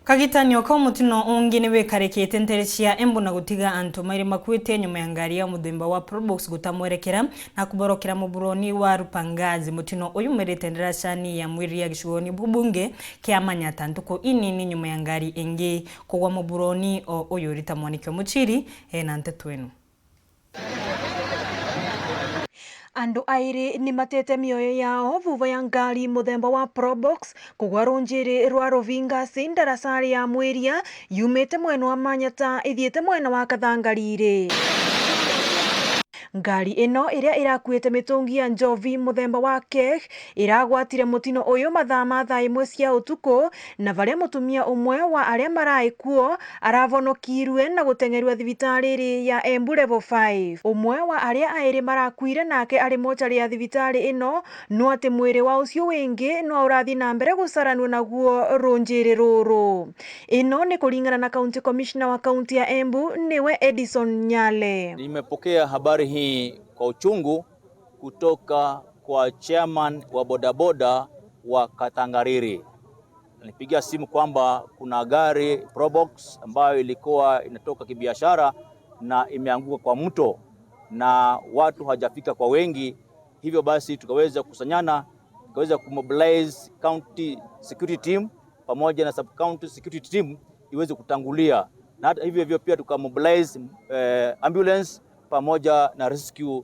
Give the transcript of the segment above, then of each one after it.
Kagitanio ko mutino ungi ni wekarekete nterecia Embu na gutiga antu mairi makwite nyuma ya ngari ya muthemba wa Probox gutamwerekera na kuborokera muburoni wa Rupangazi. Mutino uyu merete ndaracani ya mwiri ya gicugoni bubunge kia Manyata ntuko inini nyuma ya ngari ingi kugwa muburoni o uyu rita mwanikyo muchiri na ntetu enu. Andu airi ni matete mioyo yao vuva ya ngari muthemba wa Probox kugwa runjiri rwa Ruvingaci ndaracari ya Mwiria yumite mwena wa Manyata ithiete mwena wa Kathangarire. Ngari ino iria irakuite mitungi ya njovi muthemba wa keg iragwatire mutino uyu mathaa ma thaa imwe cia utuku na varia mutumia umwe wa aria marai kuo aravonokirwe na gutengerwa thibitari ya Embu level 5. Umwe wa aria airi marakuire nake ari mochari ya thibitari ino no ati mwiri wa ucio wingi no urathi na mbere gucaranwa naguo runjiri ruru. Ino ni kuringana na County Commissioner wa kaunti ya Embu niwe Edison Nyale. Nimepokea habari hii kwa uchungu kutoka kwa chairman wa bodaboda wa Kathangariri. Nilipigia simu kwamba kuna gari Probox ambayo ilikuwa inatoka kibiashara na imeanguka kwa mto na watu hawajafika kwa wengi, hivyo basi tukaweza kusanyana, tukaweza kumobilize county security team pamoja na sub county security team iweze kutangulia, na hata hivyo pia tukamobilize ambulance pamoja na rescue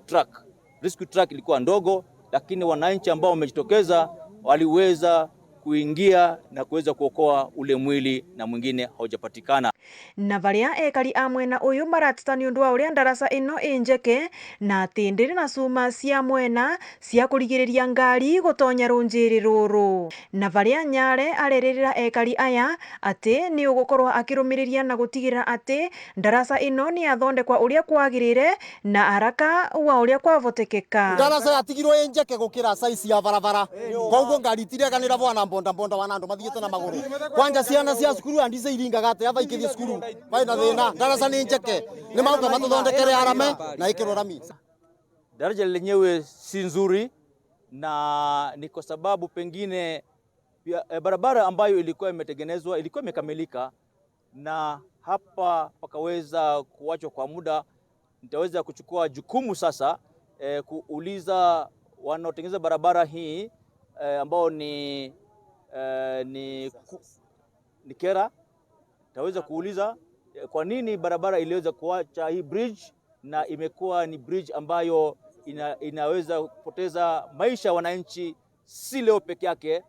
truck. Rescue truck ilikuwa ndogo, lakini wananchi ambao wamejitokeza waliweza kuingia na kuweza kuokoa ule mwili na mwingine haujapatikana. Na varia ekari amwe na uyu maratita ni undu wa uria ndaraca ino injeke na atindiri na cuma cia mwena cia kurigiriria ngari gutonya runjiri ruru. Na varia Nyale areririra ekari aya ati ni ugukorwa akirumiriria na gutigira ati ndaraca ino ni athondekwa uria kwagirire na haraka wa uria kwavotekeka. Ndaraca yatigirwo injeke gukira size ya barabara, koguo ngari itireganira bwana bonda wanandu mathiete na maguru. Kwanja ciana cia cukuru andice iringaga ati ava ikithie cukuru baina thina ndaraca ni njeke ni mauga matuthondekere arame na ikirwo rami. Daraja lenyewe si nzuri na ni kwa sababu pengine barabara ambayo ilikuwa imetengenezwa ilikuwa imekamilika na hapa pakaweza kuachwa kwa muda. Nitaweza kuchukua jukumu sasa kuuliza wanaotengeneza barabara hii ambao ni kera. Taweza kuuliza kwa nini barabara iliweza kuacha hii bridge na imekuwa ni bridge ambayo inaweza kupoteza maisha ya wananchi, si leo peke yake,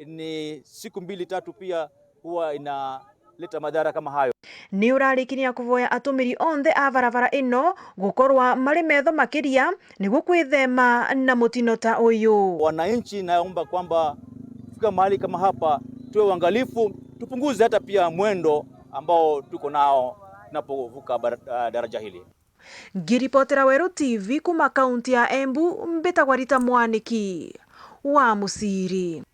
ni siku 2-3 pia huwa inaleta madhara kama hayo. Ni urarikiria kuvoya atumiri onthe a barabara ino gukorwa mari metho makiria niguo kwithema na mutino ta uyu. Wananchi naomba kwamba fika mahali kama hapa tuwe uangalifu, tupunguze hata pia mwendo ambao tuko nao tunapovuka daraja hili. Ngiripotera Weru TV kuma kaunti ya Embu, mbitagwa Rita Mwaniki wa Musiri.